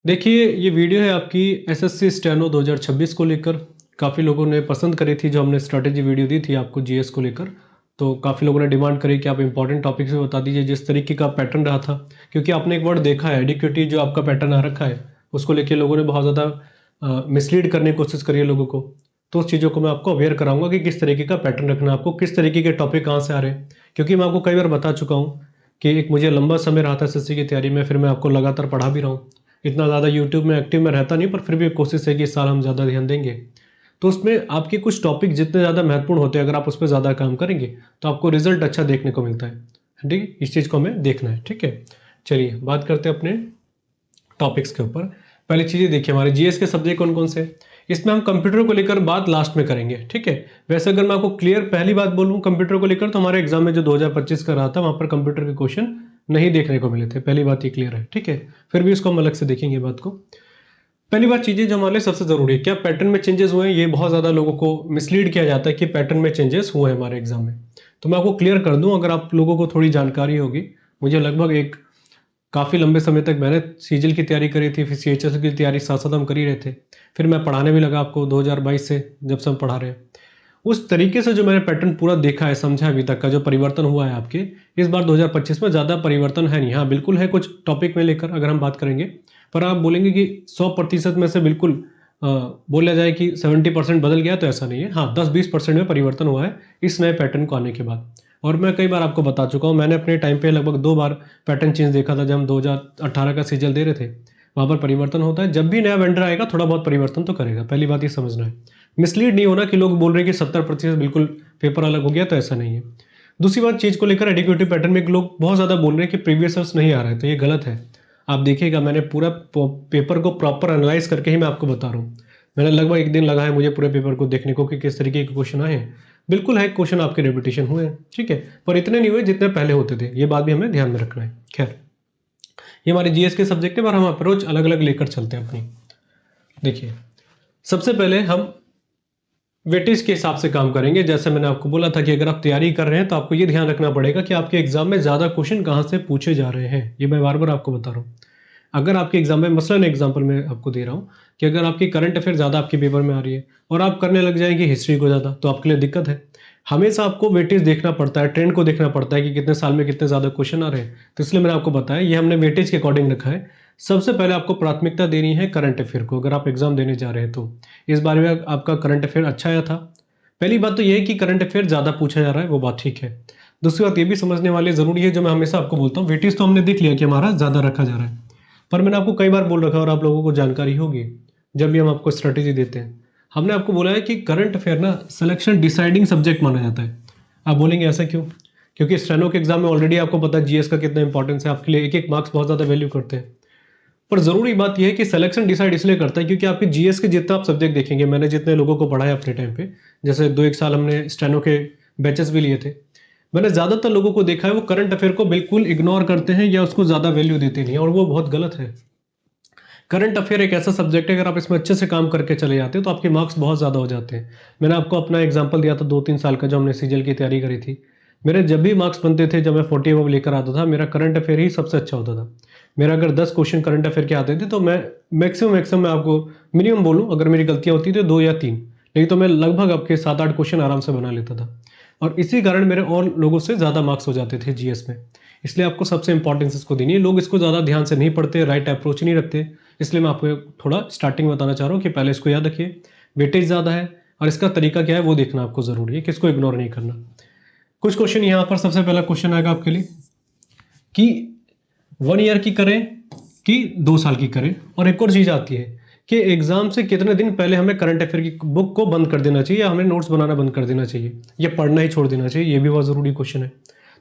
देखिए, ये वीडियो है आपकी एसएससी स्टेनो 2026 को लेकर। काफ़ी लोगों ने पसंद करी थी जो हमने स्ट्रैटेजी वीडियो दी थी आपको जीएस को लेकर। तो काफ़ी लोगों ने डिमांड करी कि आप इंपॉर्टेंट टॉपिक्स भी बता दीजिए जिस तरीके का पैटर्न रहा था। क्योंकि आपने एक वर्ड देखा है एडिक्विटी जो आपका पैटर्न आ रखा है, उसको लेके लोगों ने बहुत ज़्यादा मिसलीड करने की कोशिश करी है लोगों को। तो उस चीज़ों को मैं आपको अवेयर कराऊँगा कि किस तरीके का पैटर्न रखना है आपको, किस तरीके के टॉपिक कहाँ से आ रहे हैं। क्योंकि मैं आपको कई बार बता चुका हूँ कि एक मुझे लंबा समय रहा था एसएससी की तैयारी में, फिर मैं आपको लगातार पढ़ा भी रहा हूँ। इतना ज़्यादा यूट्यूब में एक्टिव में रहता नहीं, पर फिर भी कोशिश है कि इस साल हम ज़्यादा ध्यान देंगे। तो उसमें आपके कुछ टॉपिक जितने ज़्यादा महत्वपूर्ण होते हैं, अगर आप उस पे ज़्यादा काम करेंगे, तो आपको रिज़ल्ट अच्छा देखने को मिलता है। ठीक है? इस चीज़ को हमें देखना है, ठीक है? चलिए, बात करते हैं अपने टॉपिक्स के ऊपर। पहली चीज़ ये देखिए, हमारे जीएस के सब्जेक्ट कौन-कौन से हैं? इसमें हम कंप्यूटर को लेकर बात लास्ट में करेंगे, ठीक है? वैसे अगर मैं आपको क्लियर पहली बात बोलूँ कंप्यूटर को लेकर, तो हमारे एग्ज़ाम में जो 2025 का रहा था, वहाँ पर कंप्यूटर के क्वेश्चन नहीं देखने को मिले थे। पहली बात ये क्लियर है, ठीक है? फिर भी इसको हम अलग से देखेंगे बात को। पहली बात चीज़ें जो हमारे लिए सबसे ज़रूरी है, क्या पैटर्न में चेंजेस हुए हैं? ये बहुत ज़्यादा लोगों को मिसलीड किया जाता है कि पैटर्न में चेंजेस हुए हैं हमारे एग्ज़ाम में। तो मैं आपको क्लियर कर दूँ, अगर आप लोगों को थोड़ी जानकारी होगी। मुझे लगभग एक काफ़ी लंबे समय तक मैंने सीजीएल की तैयारी करी थी, फिर सीएचएसएल की तैयारी साथ-साथ हम कर ही रहे थे। फिर मैं पढ़ाने भी लगा आपको 2022 से, जब से हम पढ़ा रहे हैं। उस तरीके से जो मैंने पैटर्न पूरा देखा है, समझा है अभी तक का जो परिवर्तन हुआ है आपके, इस बार 2025 में ज़्यादा परिवर्तन है नहीं। हाँ, बिल्कुल है कुछ टॉपिक में लेकर अगर हम बात करेंगे, पर आप बोलेंगे कि 100% में से बिल्कुल अ, बोला जाए कि 70% बदल गया, तो ऐसा नहीं है। हाँ, 10-20% में परिवर्तन हुआ है इस नए पैटर्न को आने के बाद। और मैं कई बार आपको बता चुका हूँ, मैंने अपने टाइम पे लगभग 2 बार पैटर्न चेंज देखा था, जब हम 2018 का सीजीएल दे रहे थे। वहाँ पर परिवर्तन होता है, जब भी नया वेंडर आएगा थोड़ा बहुत परिवर्तन तो करेगा, पहली बात ये समझना है। मिसलीड नहीं होना कि लोग बोल रहे हैं कि 70% बिल्कुल पेपर अलग हो गया, तो ऐसा नहीं है। दूसरी बात, चीज़ को लेकर एडिक्वेटिव पैटर्न में लोग बहुत ज़्यादा बोल रहे हैं कि प्रीवियस ईयर्स नहीं आ रहा है, तो ये गलत है। आप देखिएगा, मैंने पूरा पेपर को प्रॉपर एनालाइज करके ही मैं आपको बता रहा हूँ। मैंने लगभग 1 दिन लगा है मुझे पूरे पेपर को देखने को कि किस तरीके के क्वेश्चन आए हैं। बिल्कुल है, क्वेश्चन आपके रिपीटिशन हुए हैं, ठीक है? पर इतने नहीं हुए जितने पहले होते थे, ये बात भी हमें ध्यान में रखना है। खैर, ये हमारे जीएस के सब्जेक्ट है, पर हम अप्रोच अलग-अलग लेकर चलते हैं अपनी। देखिए, सबसे पहले हम वेटेज के हिसाब से काम करेंगे। जैसे मैंने आपको बोला था कि अगर आप तैयारी कर रहे हैं, तो आपको ये ध्यान रखना पड़ेगा कि आपके एग्ज़ाम में ज़्यादा क्वेश्चन कहाँ से पूछे जा रहे हैं। ये मैं बार-बार आपको बता रहा हूँ। अगर आपके एग्ज़ाम में मसलन एग्ज़ाम्पल मैं आपको दे रहा हूँ कि अगर आपकी करंट अफ़ेयर ज़्यादा आपके पेपर में आ रही है और आप करने लग जाएँगे हिस्ट्री को ज़्यादा, तो आपके लिए दिक्कत है। हमेशा आपको वेटेज देखना पड़ता है, ट्रेंड को देखना पड़ता है कि कितने साल में कितने ज़्यादा क्वेश्चन आ रहे हैं। तो इसलिए मैंने आपको बताया, ये हमने वेटेज के अकॉर्डिंग रखा है। सबसे पहले आपको प्राथमिकता देनी है करंट अफ़ेयर को, अगर आप एग्ज़ाम देने जा रहे हैं तो। इस बार में आपका करंट अफ़ेयर अच्छा आया था। पहली बात तो ये है कि करंट अफ़ेयर ज़्यादा पूछा जा रहा है, वो बात ठीक है। दूसरी बात ये भी समझने वाली ज़रूरी है, जो मैं हमेशा आपको बोलता हूँ, वेटेज तो हमने देख लिया कि हमारा ज़्यादा रखा जा रहा है। पर मैंने आपको कई बार बोल रखा है और आप लोगों को जानकारी होगी, जब भी हम आपको स्ट्रैटेजी देते हैं। हमने आपको बोला है कि करंट अफ़ेयर ना सिलेक्शन डिसाइडिंग सब्जेक्ट माना जाता है। आप बोलेंगे ऐसा क्यों? क्योंकि स्टेनो के एग्ज़ाम में ऑलरेडी आपको पता है जीएस का कितना इंपॉर्टेंस है, आपके लिए एक-एक मार्क्स बहुत ज़्यादा वैल्यू करते हैं। पर ज़रूरी बात ये है कि सिलेक्शन डिसाइड इसलिए करता है क्योंकि आपके जीएस के जितना आप सब्जेक्ट देखेंगे, मैंने जितने लोगों को पढ़ाया अपने टाइम पे, जैसे 2-1 साल हमने स्टेनो के बैचेस भी लिए थे। मैंने ज़्यादातर लोगों को देखा है वो करंट अफ़ेयर को बिल्कुल इग्नोर करते हैं या उसको ज़्यादा वैल्यू देते नहीं हैं, और वो बहुत गलत है। करंट अफ़ेयर एक ऐसा सब्जेक्ट है, अगर आप इसमें अच्छे से काम करके चले जाते हो तो आपके मार्क्स बहुत ज़्यादा हो जाते हैं। मैंने आपको अपना एग्जांपल दिया था 2-3 साल का, जो हमने सीजीएल की तैयारी करी थी। मेरे जब भी मार्क्स बनते थे, जब मैं 40 अबव लेकर आता था, मेरा करंट अफ़ेयर ही सबसे अच्छा होता था। मेरा अगर 10 क्वेश्चन करंट अफ़ेयर के आते थे, तो मैं मैक्सिमम मैं आपको मिनिमम बोलूँ, अगर मेरी गलतियाँ होती थी 2 या 3, नहीं तो मैं लगभग आपके 7-8 क्वेश्चन आराम से बना लेता था। और इसी कारण मेरे और लोगों से ज़्यादा मार्क्स हो जाते थे जीएस में। इसलिए आपको सबसे इंपॉर्टेंस इसको देनी है। लोग इसको ज़्यादा ध्यान से नहीं पढ़ते, राइट अप्रोच नहीं रखते। इसलिए मैं आपको थोड़ा स्टार्टिंग में बताना चाह रहा हूँ कि पहले इसको याद रखिए, वेटेज ज़्यादा है और इसका तरीका क्या है वो देखना आपको ज़रूरी है, कि इसको इग्नोर नहीं करना। कुछ क्वेश्चन यहाँ पर, सबसे पहला क्वेश्चन आएगा आपके लिए कि 1 ईयर की करें कि 2 साल की करें। और एक और चीज़ आती है कि एग्जाम से कितने दिन पहले हमें करंट अफेयर की बुक को बंद कर देना चाहिए, या हमें नोट्स बनाना बंद कर देना चाहिए, या पढ़ना ही छोड़ देना चाहिए। ये भी बहुत ज़रूरी क्वेश्चन है।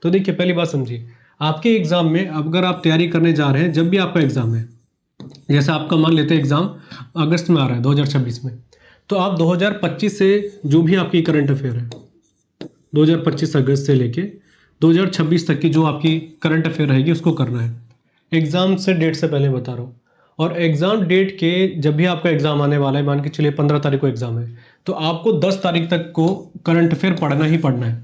तो देखिए, पहली बात समझिए, आपके एग्जाम में अगर आप तैयारी करने जा रहे हैं, जब भी आपका एग्जाम है, जैसे आपका मान लेते हैं एग्जाम अगस्त में आ रहा है 2026 में, तो आप 2025 से जो भी आपकी करंट अफेयर है, 2025 अगस्त से लेके 2026 तक की जो आपकी करंट अफेयर रहेगी उसको करना है। एग्ज़ाम से डेट से पहले बता रहा हूँ। और एग्ज़ाम डेट के जब भी आपका एग्ज़ाम आने वाला है, मान के चलिए 15 तारीख को एग्ज़ाम है, तो आपको 10 तारीख तक को करंट अफेयर पढ़ना ही पढ़ना है।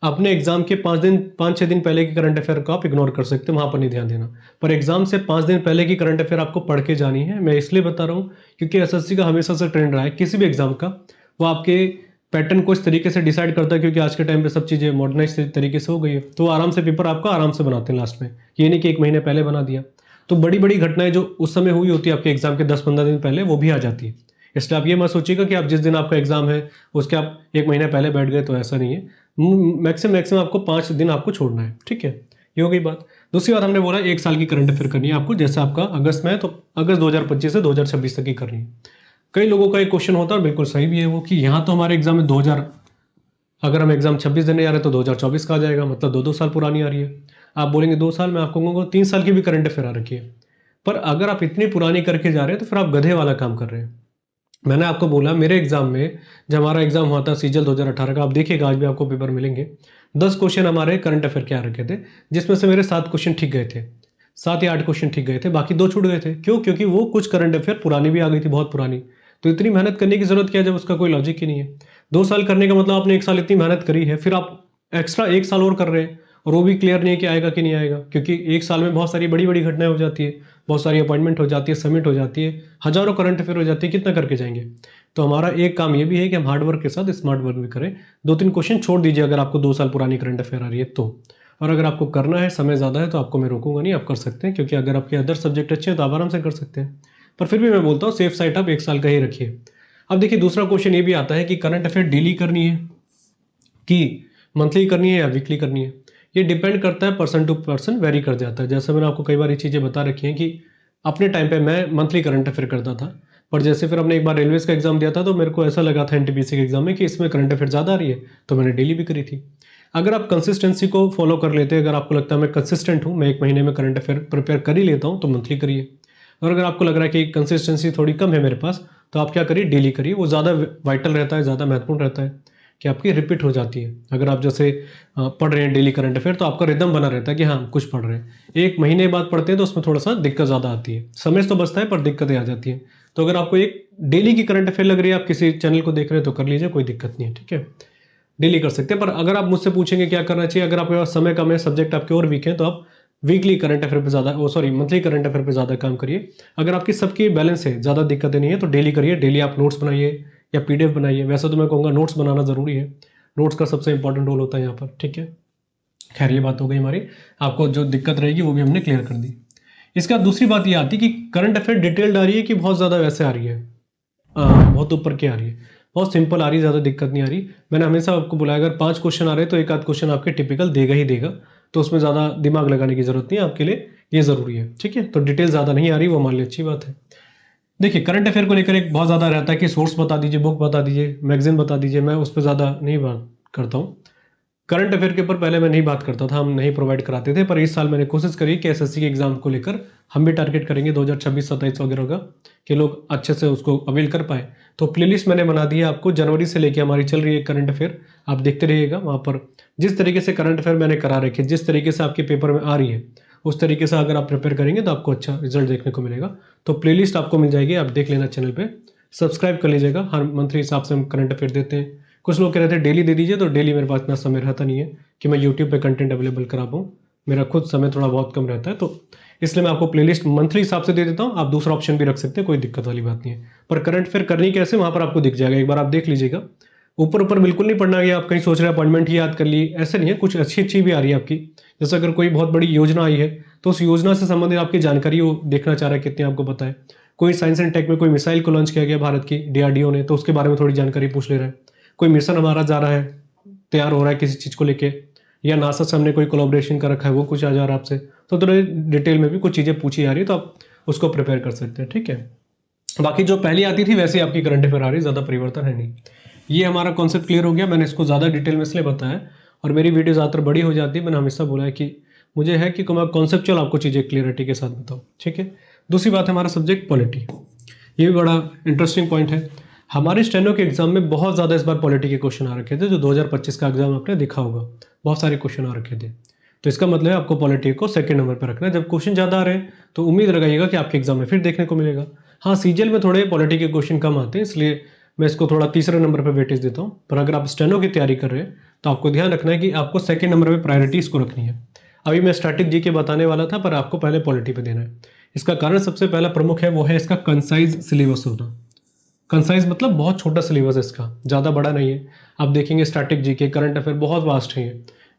अपने एग्जाम के 5-6 दिन पहले की करंट अफेयर को आप इग्नोर कर सकते हैं, वहाँ पर नहीं ध्यान देना। पर एग्जाम से 5 दिन पहले की करंट अफेयर आपको पढ़ के जानी है। मैं इसलिए बता रहा हूँ क्योंकि एसएससी का हमेशा से ट्रेंड रहा है किसी भी एग्जाम का, वो आपके पैटर्न को इस तरीके से डिसाइड करता है, क्योंकि आज के टाइम पे सब चीज़ें मॉडर्नाइज तरीके से हो गई है, तो आराम से पेपर आपका आराम से बनाते हैं लास्ट में। ये नहीं कि 1 महीने पहले बना दिया। तो बड़ी बड़ी घटनाएं जो उस समय हुई होती है आपके एग्जाम के 10-15 दिन पहले, वो भी आ जाती है। इसलिए आप ये मत सोचिएगा कि आप जिस दिन आपका एग्जाम है उसके आप 1 महीने पहले बैठ गए, तो ऐसा नहीं है। मैक्सिमम आपको 5 दिन आपको छोड़ना है, ठीक है। ये हो गई बात। दूसरी बात हमने बोला 1 साल की करंट अफेयर करनी है आपको, जैसे आपका अगस्त में है तो अगस्त 2025 से 2026 तक की करनी है। कई लोगों का एक क्वेश्चन होता है, बिल्कुल सही भी है वो, कि यहाँ तो हमारे एग्जाम में 2000, अगर हम एग्जाम 26 देने जा रहे हैं तो 2024 का आ जाएगा, मतलब 2-2 साल पुरानी आ रही है। आप बोलेंगे 2 साल, मैं आपको कहूँगा 3 साल की भी करंट अफेयर आ रखी है। पर अगर आप इतनी पुरानी करके जा रहे हैं तो फिर आप गधे वाला काम कर रहे हैं। मैंने आपको बोला मेरे एग्जाम में, जब हमारा एग्जाम हुआ था सीजल 2018 का, आप देखिएगा आज भी आपको पेपर मिलेंगे, 10 क्वेश्चन हमारे करंट अफेयर के आ रखे थे, जिसमें से मेरे 7 क्वेश्चन ठीक गए थे, 7 या 8 क्वेश्चन ठीक गए थे, बाकी 2 छूट गए थे। क्यों? क्योंकि वो कुछ करंट अफेयर पुरानी भी आ गई थी, बहुत पुरानी। तो इतनी मेहनत करने की जरूरत क्या है जब उसका कोई लॉजिक ही नहीं है। 2 साल करने का मतलब आपने 1 साल इतनी मेहनत करी है, फिर आप एक्स्ट्रा 1 साल और कर रहे हैं, और वो भी क्लियर नहीं है कि आएगा कि नहीं आएगा, क्योंकि 1 साल में बहुत सारी बड़ी बड़ी घटनाएं हो जाती है, बहुत सारी अपॉइंटमेंट हो जाती है, सबमिट हो जाती है, हजारों करंट अफेयर हो जाती है, कितना करके जाएंगे। तो हमारा एक काम ये भी है कि हम हार्ड वर्क के साथ स्मार्ट वर्क भी करें। 2-3 क्वेश्चन छोड़ दीजिए अगर आपको 2 साल पुरानी करंट अफेयर आ रही है तो। और अगर आपको करना है, समय ज़्यादा है, तो आपको मैं रोकूंगा नहीं, आप कर सकते हैं, क्योंकि अगर आपके अदर सब्जेक्ट अच्छे हैं तो आप आराम से कर सकते हैं। पर फिर भी मैं बोलता हूँ सेफ साइड आप 1 साल का ही रखिए। अब देखिए दूसरा क्वेश्चन ये भी आता है कि करंट अफेयर डेली करनी है कि मंथली करनी है या वीकली करनी है। ये डिपेंड करता है, पर्सन टू पर्सन वेरी कर जाता है। जैसे मैंने आपको कई बार ये चीज़ें बता रखी हैं कि अपने टाइम पे मैं मंथली करंट अफेयर करता था, पर जैसे फिर हमने एक बार रेलवेज का एग्जाम दिया था तो मेरे को ऐसा लगा था एनटीपीसी के एग्जाम में कि इसमें करंट अफेयर ज़्यादा आ रही है, तो मैंने डेली भी करी थी। अगर आप कंसिस्टेंसी को फॉलो कर लेते हैं, अगर आपको लगता है मैं कंसिस्टेंट हूँ, मैं 1 महीने में करंट अफेयर प्रिपेयर कर ही लेता हूँ, तो मंथली करिए। और अगर आपको लग रहा है कि कंसिस्टेंसी थोड़ी कम है मेरे पास, तो आप क्या करिए, डेली करिए। वो ज़्यादा वाइटल रहता है, ज़्यादा महत्वपूर्ण रहता है कि आपकी रिपीट हो जाती है। अगर आप जैसे पढ़ रहे हैं डेली करंट अफेयर, तो आपका रिदम बना रहता है कि हाँ कुछ पढ़ रहे हैं। 1 महीने बाद पढ़ते हैं तो उसमें थोड़ा सा दिक्कत ज़्यादा आती है, समय तो बचता है पर दिक्कतें आ जाती हैं। तो अगर आपको एक डेली की करंट अफेयर लग रही है, आप किसी चैनल को देख रहे हैं तो कर लीजिए, कोई दिक्कत नहीं है, ठीक है। डेली कर सकते हैं। पर अगर आप मुझसे पूछेंगे क्या करना चाहिए, अगर आपके पास समय कम है, सब्जेक्ट आपके और वीक है, तो आप वीकली करंट अफेयर पे ज़्यादा, मंथली करंट अफेयर पे ज़्यादा काम करिए। अगर आपकी सबकी बैलेंस है, ज़्यादा दिक्कतें नहीं है, तो डेली करिए। डेली आप नोट्स बनाइए या पीडीएफ बनाइए। वैसे तो मैं कहूँगा नोट्स बनाना ज़रूरी है, नोट्स का सबसे इंपॉर्टेंट रोल होता है यहाँ पर, ठीक है। खैर ये बात हो गई हमारी, आपको जो दिक्कत रहेगी वो भी हमने क्लियर कर दी। इसका दूसरी बात ये आती है कि करंट अफेयर डिटेल्ड आ रही है कि बहुत ज़्यादा वैसे आ रही है, बहुत ऊपर की आ रही है, बहुत सिंपल आ रही है, ज़्यादा दिक्कत नहीं आ रही। मैंने हमेशा आपको बोला अगर 5 क्वेश्चन आ रहे हैं तो एक आध क्वेश्चन आपके टिपिकल देगा ही देगा, तो उसमें ज़्यादा दिमाग लगाने की ज़रूरत नहीं है, आपके लिए ये ज़रूरी है, ठीक है। तो डिटेल ज़्यादा नहीं आ रही, वो मान ली अच्छी बात है। देखिए करंट अफेयर को लेकर एक बहुत ज़्यादा रहता है कि सोर्स बता दीजिए, बुक बता दीजिए, मैगजीन बता दीजिए। मैं उस पर ज़्यादा नहीं बात करता हूँ। करंट अफेयर के ऊपर पहले मैं नहीं बात करता था, हम नहीं प्रोवाइड कराते थे, पर इस साल मैंने कोशिश करी कि एसएससी के एग्जाम को लेकर हम भी टारगेट करेंगे 2026-27 वगैरह का, कि लोग अच्छे से उसको अवेल कर पाए। तो प्लेलिस्ट मैंने बना दी है आपको, जनवरी से लेके हमारी चल रही है करंट अफेयर, आप देखते रहिएगा। वहाँ पर जिस तरीके से करंट अफेयर मैंने करा रखे, जिस तरीके से आपके पेपर में आ रही है, उस तरीके से अगर आप प्रिपेयर करेंगे तो आपको अच्छा रिजल्ट देखने को मिलेगा। तो प्लेलिस्ट आपको मिल जाएगी, आप देख लेना चैनल पे, सब्सक्राइब कर लीजिएगा। हर मंथली हिसाब से हम करंट अफेयर देते हैं। कुछ लोग कह रहे थे डेली दे दीजिए, तो डेली मेरे पास इतना समय रहता नहीं है कि मैं यूट्यूब पे कंटेंट अवेलेबल करा पाऊँ, मेरा खुद समय थोड़ा बहुत कम रहता है, तो इसलिए मैं आपको प्लेलिस्ट मंथली हिसाब से दे देता हूँ। आप दूसरा ऑप्शन भी रख सकते हैं, कोई दिक्कत वाली बात नहीं है। पर करंट अफेयर करनी कैसे, वहाँ पर आपको दिख जाएगा, एक बार आप देख लीजिएगा। ऊपर ऊपर बिल्कुल नहीं पढ़ना है, आप कहीं सोच रहे हैं अपॉइंटमेंट ही याद कर ली, ऐसे नहीं है। कुछ अच्छी अच्छी भी आ रही है आपकी, जैसे अगर कोई बहुत बड़ी योजना आई है तो उस योजना से संबंधित आपकी जानकारी वो देखना चाह रहा है कितनी आपको पता है। कोई साइंस एंड टेक में कोई मिसाइल को लॉन्च किया गया भारत की डीआरडीओ ने, तो उसके बारे में थोड़ी जानकारी पूछ ले रहा है। कोई मिशन हमारा जा रहा है, तैयार हो रहा है किसी चीज़ को लेके, या नासा से हमने कोई कोलैबोरेशन कर रखा है, वो कुछ आ जा रहा है आपसे, तो थोड़े डिटेल में भी कुछ चीज़ें पूछी जा रही है, तो आप उसको प्रिपेयर कर सकते हैं, ठीक है। बाकी जो पहली आती थी वैसे आपकी करंट अफेयर आ रही, ज़्यादा परिवर्तन है नहीं। ये हमारा कॉन्सेप्ट क्लियर हो गया। मैंने इसको ज़्यादा डिटेल में इसलिए बताया, और मेरी वीडियो ज़्यादातर बड़ी हो जाती है। मैंने हमेशा बोला है कि मुझे है कि मैं कॉन्सेप्चुअल आपको चीज़ें क्लियरिटी के साथ बताऊँ, ठीक है। दूसरी बात है हमारा सब्जेक्ट पॉलिटी, ये भी बड़ा इंटरेस्टिंग पॉइंट है। हमारे स्टेनो के एग्जाम में बहुत ज़्यादा इस बार पॉलिटी के क्वेश्चन आ रखे थे, जो 2025 का एग्जाम आपने देखा होगा, बहुत सारे क्वेश्चन आ रखे थे। तो इसका मतलब है आपको पॉलिटी को सेकंड नंबर पर रखना है। जब क्वेश्चन ज़्यादा आ रहे हैं तो उम्मीद लगाइएगा कि आपके एग्जाम में फिर देखने को मिलेगा। हाँ, सीजीएल में थोड़े पॉलिटी के क्वेश्चन कम आते हैं, इसलिए मैं इसको थोड़ा तीसरे नंबर पर वेटेज देता हूँ। पर अगर आप स्टेनो की तैयारी कर रहे हैं तो आपको ध्यान रखना है कि आपको सेकंड नंबर पे प्रायोरिटी इसको रखनी है। अभी मैं स्टैटिक जी के बताने वाला था, पर आपको पहले पॉलिटी पे देना है। इसका कारण सबसे पहला प्रमुख है, वो है इसका कंसाइज सिलेबस होना। कंसाइज मतलब बहुत छोटा सिलेबस है इसका, ज़्यादा बड़ा नहीं है। आप देखेंगे स्टैटिक जी के करंट अफेयर बहुत वास्ट है,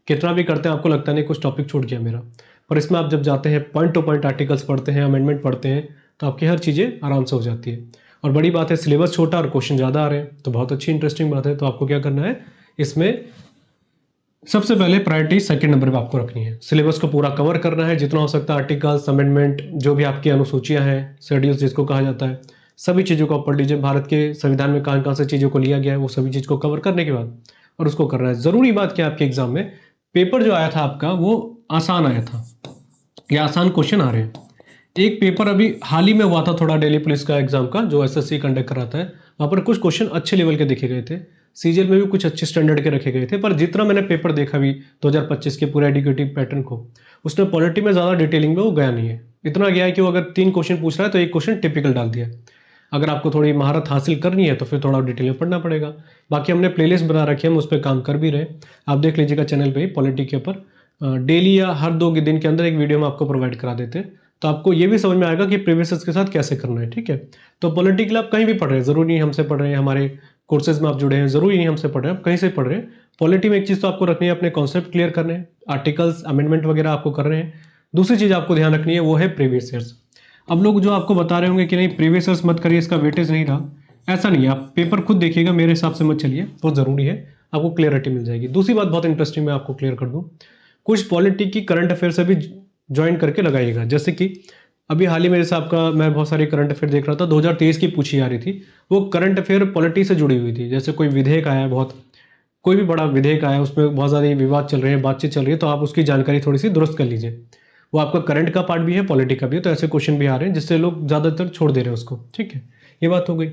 कितना भी करते हैं आपको लगता नहीं कुछ टॉपिक छूट गया मेरा। पर इसमें आप जब जाते हैं पॉइंट टू पॉइंट आर्टिकल्स पढ़ते हैं, अमेंडमेंट पढ़ते हैं, तो आपकी हर चीज़ें आराम से हो जाती है। और बड़ी बात है सिलेबस छोटा और क्वेश्चन ज़्यादा आ रहे हैं, तो बहुत अच्छी इंटरेस्टिंग बात है। तो आपको क्या करना है, इसमें सबसे पहले प्रायोरिटी सेकंड नंबर पे आपको रखनी है। सिलेबस को पूरा कवर करना है जितना हो सकता है, आर्टिकल्स, अमेंडमेंट, जो भी आपकी अनुसूचियां हैं, शेड्यूल्स जिसको कहा जाता है, सभी चीज़ों को आप पढ़ लीजिए। भारत के संविधान में कहाँ कहाँ से चीज़ों को लिया गया है, वो सभी चीज़ को कवर करने के बाद और उसको करना है। ज़रूरी बात क्या, आपके एग्जाम में पेपर जो आया था आपका वो आसान आया था या आसान क्वेश्चन आ रहे हैं। एक पेपर अभी हाल ही में हुआ था थोड़ा, दिल्ली पुलिस का एग्जाम का, जो एसएससी कंडक्ट कराता है, वहाँ पर कुछ क्वेश्चन अच्छे लेवल के देखे गए थे। सीजीएल में भी कुछ अच्छे स्टैंडर्ड के रखे गए थे। पर जितना मैंने पेपर देखा भी 2025 के पूरे एडुकेटिव पैटर्न को, उसने पॉलिटी में ज़्यादा डिटेलिंग में वो गया नहीं है। इतना गया है कि वो अगर 3 क्वेश्चन पूछ रहा है तो एक क्वेश्चन टिपिकल डाल दिया। अगर आपको थोड़ी महारत हासिल करनी है तो फिर थोड़ा डिटेल में पढ़ना पड़ेगा। बाकी हमने प्लेलिस्ट बना रखी है, हम उस पर काम कर भी रहे। आप देख लीजिएगा चैनल पे ही, पॉलिटी के ऊपर डेली या हर 2 दिन के अंदर एक वीडियो हम आपको प्रोवाइड करा देते हैं। तो आपको ये भी समझ में आएगा कि प्रीवियस के साथ कैसे करना है, ठीक है। तो पॉलिटी के लिए आप कहीं भी पढ़ रहे हैं, ज़रूरी नहीं हमसे पढ़ रहे हैं, हमारे कोर्सेज में आप जुड़े हैं, ज़रूरी नहीं हमसे पढ़ रहे हैं, आप कहीं से पढ़ रहे हैं। पॉलिटी में एक चीज़ तो आपको रखनी है, अपने कॉन्सेप्ट क्लियर करने हैं, आर्टिकल्स, अमेंडमेंट वगैरह आपको कर रहे हैं। दूसरी चीज़ आपको ध्यान रखनी है, वो है प्रीवियस ईयर्स। अब लोग जो आपको बता रहे होंगे कि नहीं प्रीवियस ईयर्स मत करिए, इसका वेटेज नहीं रहा, ऐसा नहीं है। आप पेपर खुद देखिएगा, मेरे हिसाब से मत चलिए, बहुत ज़रूरी है, आपको क्लियरिटी मिल जाएगी। दूसरी बात बहुत इंटरेस्टिंग, मैं आपको क्लियर कर दूँ, कुछ पॉलिटी की करंट अफेयर से भी ज्वाइन करके लगाइएगा। जैसे कि अभी हाल ही मेरे साहब का, मैं बहुत सारी करंट अफेयर देख रहा था, 2023 की पूछी आ रही थी, वो करंट अफेयर पॉलिटी से जुड़ी हुई थी। जैसे कोई विधेयक आया, बहुत कोई भी बड़ा विधेयक आया, उसमें बहुत ज़्यादा विवाद चल रहे हैं, बातचीत चल रही है, तो आप उसकी जानकारी थोड़ी सी दुरुस्त कर लीजिए। वो आपका करंट का पार्ट भी है, पॉलिटी का भी है, तो ऐसे क्वेश्चन भी आ रहे हैं जिससे लोग ज़्यादातर छोड़ दे रहे हैं उसको, ठीक है। ये बात हो गई।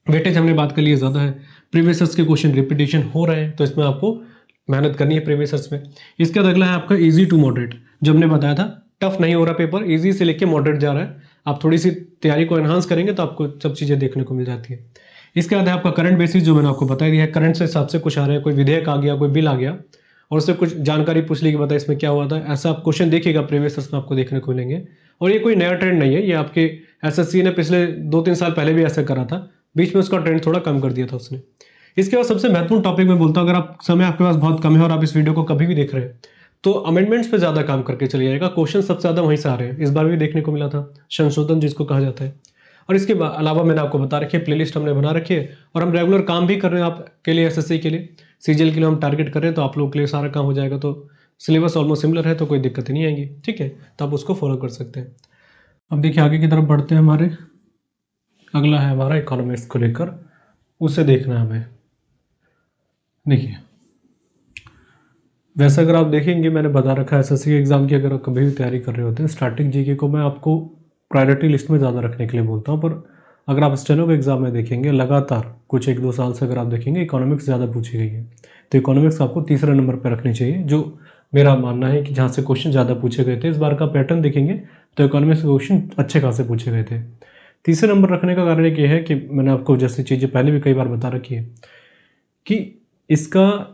वेटेज हमने बात कर ली है, ज़्यादा है। प्रीवियस ईयर्स के क्वेश्चन रिपीटेशन हो रहे हैं, तो इसमें आपको मेहनत करनी है प्रीवियस ईयर्स में। इसके बाद अगला है आपका इजी टू मॉडरेट। जो हमने बताया था, टफ नहीं हो रहा पेपर, इजी से लेके मॉडरेट जा रहा है। आप थोड़ी सी तैयारी को एनहांस करेंगे तो आपको सब चीज़ें देखने को मिल जाती है। इसके बाद है आपका करंट बेसिस, जो मैंने आपको बता दिया है, करंट से हिसाब से कुछ आ रहे हैं, कोई विधेयक आ गया, कोई बिल आ गया और उससे कुछ जानकारी पूछ ली कि बता इसमें क्या हुआ था, ऐसा आप क्वेश्चन देखिएगा प्रीवियस ईयर्स में आपको देखने को मिलेंगे। और ये कोई नया ट्रेंड नहीं है, ये आपके एसएससी ने पिछले 2-3 साल पहले भी ऐसा करा था, बीच में उसका ट्रेंड थोड़ा कम कर दिया था उसने। इसके बाद सबसे महत्वपूर्ण टॉपिक मैं बोलता हूँ, अगर आप समय आपके पास बहुत कम है और आप इस वीडियो को कभी भी देख रहे हैं, तो अमेंडमेंट्स पे ज़्यादा काम करके चलिए जाएगा। क्वेश्चन सबसे ज़्यादा वहीं से आ रहे हैं, इस बार भी देखने को मिला था, संशोधन जिसको कहा जाता है। और इसके अलावा मैंने आपको बता रखी है, प्लेलिस्ट हमने बना रखी है और हम रेगुलर काम भी कर रहे हैं आपके लिए, एसएससी के लिए, सीजीएल के लिए हम टारगेट कर रहे हैं, तो आप लोगों के लिए सारा काम हो जाएगा। तो सिलेबस ऑलमोस्ट सिमिलर है, तो कोई दिक्कत नहीं आएगी, ठीक है। तो आप उसको फॉलो कर सकते हैं। अब देखिए आगे की तरफ बढ़ते हैं। हमारे अगला है हमारा इकोनॉमिक्स को लेकर, उसे देखना है हमें। देखिए वैसे अगर आप देखेंगे, मैंने बता रखा है एसएससी एग्जाम की अगर आप कभी भी तैयारी कर रहे होते हैं, स्टैटिक जीके को मैं आपको प्रायोरिटी लिस्ट में ज़्यादा रखने के लिए बोलता हूँ। पर अगर आप स्टेनो के एग्जाम में देखेंगे, लगातार कुछ 1-2 साल से अगर आप देखेंगे, इकोनॉमिक्स ज़्यादा पूछी गई है, तो इकोनॉमिक्स आपको तीसरे नंबर पर रखनी चाहिए, जो मेरा मानना है कि जहाँ से क्वेश्चन ज़्यादा पूछे गए थे। इस बार का पैटर्न देखेंगे तो इकोनॉमिक्स के क्वेश्चन अच्छे खासे पूछे गए थे। तीसरे नंबर रखने का कारण एक ये है कि मैंने आपको जैसी चीज़ें पहले भी कई बार बता रखी है कि इसका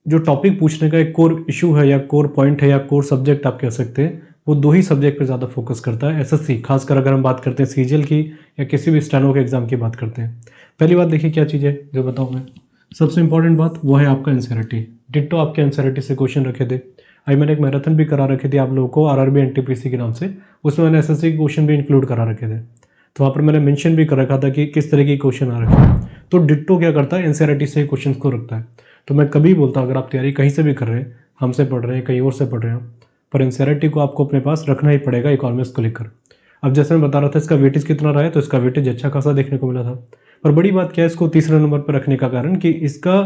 जो टॉपिक पूछने का एक कोर इशू है या कोर पॉइंट है या कोर सब्जेक्ट आप कह सकते हैं, वो 2 ही सब्जेक्ट पे ज़्यादा फोकस करता है एसएससी, खासकर अगर हम बात करते हैं सीजीएल की या किसी भी स्टेनो के एग्जाम की बात करते हैं। पहली बात देखिए क्या चीज़ है जो बताऊँ मैं, सबसे इंपॉर्टेंट बात वो है आपका एनसीईआरटी। डिट्टो आपके एनसीईआरटी से क्वेश्चन रखे थे। अभी मैंने एक मैराथन भी करा रखे थे आप लोगों को, आरआरबी एनटीपीसी के नाम से, उसमें मैंने एसएससी के क्वेश्चन भी इंक्लूड करा रखे थे। तो वहाँ पर मैंने मेंशन भी कर रखा था कि किस तरह के क्वेश्चन आ रखे हैं। तो डिट्टो क्या करता है, एनसीईआरटी से क्वेश्चन को रखता है। तो मैं कभी बोलता हूँ, अगर आप तैयारी कहीं से भी कर रहे हैं, हमसे पढ़ रहे हैं, कहीं और से पढ़ रहे हैं, पर एनसीईआरटी को आपको अपने पास रखना ही पड़ेगा इकोनॉमिक्स को लेकर। अब जैसे मैं बता रहा था इसका वेटेज कितना रहा है, तो इसका वेटेज अच्छा खासा देखने को मिला था। पर बड़ी बात क्या है, इसको तीसरे नंबर पर रखने का कारण कि इसका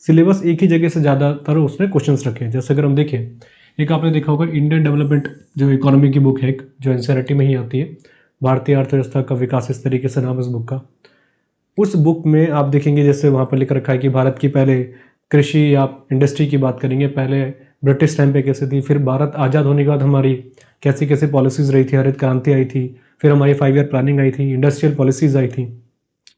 सिलेबस एक ही जगह से ज़्यादातर उसने क्वेश्चंस रखे हैं। जैसे अगर हम देखें, एक आपने देखा होगा इंडियन डेवलपमेंट जो इकोनॉमी की बुक है, एक जो एनसीईआरटी में ही आती है, भारतीय अर्थव्यवस्था का विकास, इस तरीके से नाम है इस बुक का। उस बुक में आप देखेंगे जैसे वहाँ पर लिख रखा है कि भारत की पहले कृषि या इंडस्ट्री की बात करेंगे, पहले ब्रिटिश टाइम पे कैसे थी, फिर भारत आज़ाद होने के बाद हमारी कैसी कैसी पॉलिसीज़ रही थी, हरित क्रांति आई थी, फिर हमारी 5 ईयर प्लानिंग आई थी, इंडस्ट्रियल पॉलिसीज़ आई थी,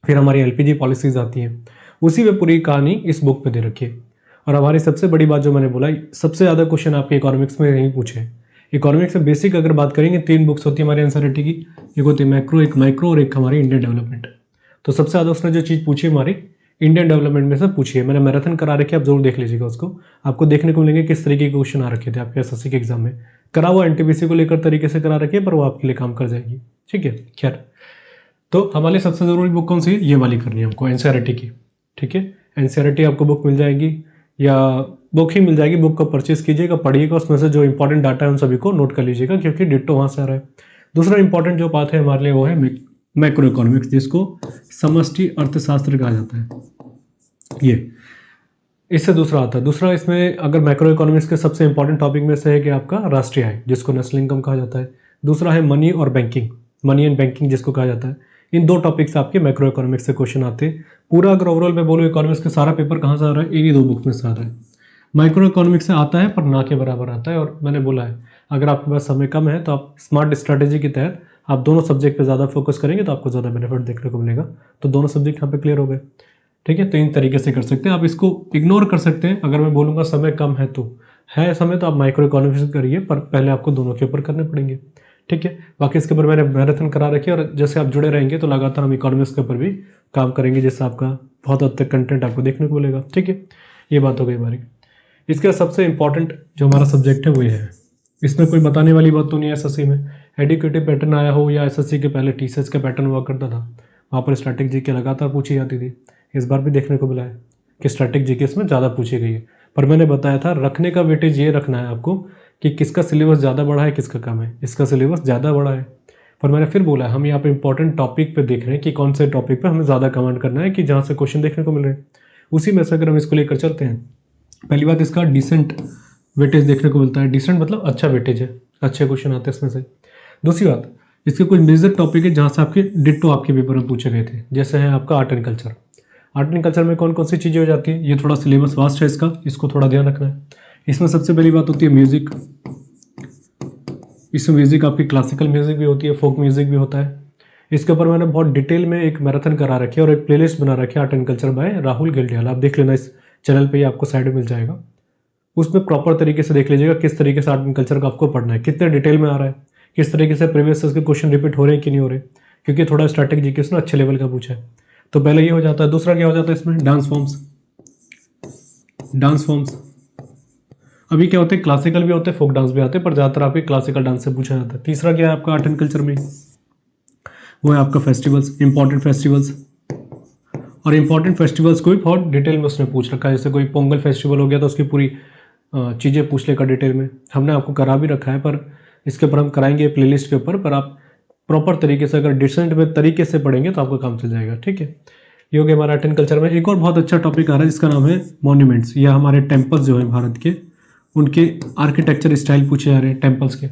फिर हमारी एलपीजी पॉलिसीज़ आती हैं, उसी में पूरी कहानी इस बुक पे दे रखी है। और हमारी सबसे बड़ी बात जो मैंने बोला, सबसे ज़्यादा क्वेश्चन आपके इकोनॉमिक्स में यही पूछे हैं। इकोनॉमिक्स में बेसिक अगर बात करेंगे 3 बुक्स होती है हमारी एनसीईआरटी की, एक होती है मैक्रो, एक माइक्रो और एक हमारी इंडियन डेवलपमेंट। तो सबसे ज़्यादा उसने जो चीज़ पूछी हमारी इंडियन डेवलपमेंट में से पूछी है। मैंने मैराथन करा रखी है, आप जरूर देख लीजिएगा उसको, आपको देखने को मिलेंगे किस तरीके के क्वेश्चन आ रखे थे आपके एसएससी के एग्जाम में। करा हुआ एनटीपीसी को लेकर तरीके से करा रखी है, पर वो आपके लिए काम कर जाएगी। ठीक है, खैर, तो हमारे सबसे ज़रूरी बुक कौन सी है, ये वाली करनी है हमको, एनसीईआरटी की। ठीक है, एनसीईआरटी आपको बुक मिल जाएगी या बुक ही मिल जाएगी, बुक को परचेज कीजिएगा, पढ़िएगा, उसमें से जो इंपॉर्टेंट डाटा है उन सभी को नोट कर लीजिएगा, क्योंकि डिट्टो वहाँ से आ रहा है। दूसरा इंपॉर्टेंट जो बात है हमारे लिए वो है मैक्रो इकोनॉमिक्स, जिसको समष्टि अर्थशास्त्र कहा जाता है। ये इससे दूसरा आता है। दूसरा इसमें अगर मैक्रो इकोनॉमिक्स के सबसे इंपॉर्टेंट टॉपिक में से है कि आपका राष्ट्रीय आय, जिसको नेशनल इनकम कहा जाता है। दूसरा है मनी और बैंकिंग, मनी एंड बैंकिंग जिसको कहा जाता है। इन 2 टॉपिक्स आपके मैक्रो इकोनॉमिक्स से क्वेश्चन आते हैं। पूरा अगर ओवरऑल में बोलो इकोनॉमिक्स का सारा पेपर कहाँ से आ रहा है, इन्हीं 2 बुक्स में से आ रहा है। माइक्रो इकोनॉमिक्स से आता है पर ना के बराबर आता है। और मैंने बोला है अगर आपके पास समय कम है तो आप स्मार्ट स्ट्रैटेजी के तहत आप दोनों सब्जेक्ट पे ज़्यादा फोकस करेंगे तो आपको ज़्यादा बेनिफिट देखने को मिलेगा। तो दोनों सब्जेक्ट यहाँ पे क्लियर हो गए। ठीक है, तो इन तरीके से कर सकते हैं। आप इसको इग्नोर कर सकते हैं अगर मैं बोलूँगा समय कम है, तो है समय तो आप माइक्रो इकोनॉमिक्स करिए, पर पहले आपको दोनों के ऊपर करने पड़ेंगे। ठीक है, बाकी इसके ऊपर मैंने मैराथन करा रखी है, और जैसे आप जुड़े रहेंगे तो लगातार हम इकोनॉमिक्स के ऊपर भी काम करेंगे, जिससे आपका बहुत हद तक कंटेंट आपको देखने को मिलेगा। ठीक है, ये बात हो गई हमारी। इसका सबसे इंपॉर्टेंट जो हमारा सब्जेक्ट है वो ये है। इसमें कोई बताने वाली बात तो नहीं है एसएससी में। एडुकेटिव पैटर्न आया हो या एसएससी के पहले टीसीएस का पैटर्न हुआ करता था, वहाँ पर स्टैटिक जीके लगातार पूछी जाती थी। इस बार भी देखने को मिला है कि स्टैटिक जीके इसमें ज़्यादा पूछी गई है। पर मैंने बताया था रखने का वेटेज ये रखना है आपको कि किसका सिलेबस ज़्यादा बड़ा है, किसका कम है। इसका सिलेबस ज़्यादा बड़ा है, पर मैंने फिर बोला हम यहाँ पे इंपॉर्टेंट टॉपिक पे देख रहे हैं कि कौन से टॉपिक पे हमें ज़्यादा कमांड करना है, कि जहाँ से क्वेश्चन देखने को मिल रहे हैं। उसी में से अगर हम इसको लेकर चलते हैं, पहली बात इसका डिसेंट वेटेज देखने को मिलता है। डिसेंट मतलब अच्छा वेटेज है, अच्छे क्वेश्चन आते हैं इसमें से। दूसरी बात, इसके कुछ मेजर टॉपिक है जहाँ से आपके डिट्टो आपके पेपर में पूछे गए थे, जैसे है आपका art and culture. Art and culture में कौन कौन सी चीज़ें हो जाती है, ये थोड़ा सिलेबस वास्ट है इसका, इसको थोड़ा ध्यान रखना है। इसमें सबसे पहली बात होती है म्यूज़िक। इसमें म्यूज़िक आपकी क्लासिकल म्यूज़िक भी होती है, फोक म्यूज़िक भी होता है। इसके ऊपर मैंने बहुत डिटेल में एक मैराथन करा रखी है और एक प्लेलिस्ट बना रखी है art and culture by Rahul Gildiyal. आप देख लेना, इस चैनल पे ही आपको साइड में मिल जाएगा। उसमें प्रॉपर तरीके से देख लीजिएगा किस तरीके से आर्ट एंड कल्चर का आपको पढ़ना है, कितने डिटेल में आ रहा है, किस तरीके से प्रीवियस के क्वेश्चन रिपीट हो रहे हैं कि नहीं हो रहे, क्योंकि थोड़ा स्टैटिक जीके से ना अच्छे लेवल का पूछा है। तो पहले ये हो जाता है। दूसरा क्या हो जाता है इसमें, डांस फॉर्म्स। डांस फॉर्म्स अभी क्या होते हैं, क्लासिकल भी होते हैं, फोक डांस भी आते हैं, पर ज़्यादातर आपके क्लासिकल डांस से पूछा जाता है। तीसरा क्या है आपका आर्ट एंड कल्चर में, वो है आपका फेस्टिवल्स, इंपॉर्टेंट फेस्टिवल्स। और इंपॉर्टेंट फेस्टिवल्स को भी बहुत डिटेल में उसने पूछ रखा है। जैसे कोई पोंगल फेस्टिवल हो गया तो उसकी पूरी चीज़ें पूछ लेगा डिटेल में। हमने आपको करा भी रखा है, पर इसके ऊपर हम कराएंगे प्लेलिस्ट के ऊपर। पर आप प्रॉपर तरीके से अगर डिसेंट में तरीके से पढ़ेंगे तो आपका काम चल जाएगा। ठीक है, ये हो गया हमारा आर्ट एंड कल्चर में। एक और बहुत अच्छा टॉपिक आ रहा है जिसका नाम है मॉन्यूमेंट्स, या हमारे टेम्पल्स जो है भारत के, उनके आर्किटेक्चर स्टाइल पूछे जा रहे हैं। टेम्पल्स के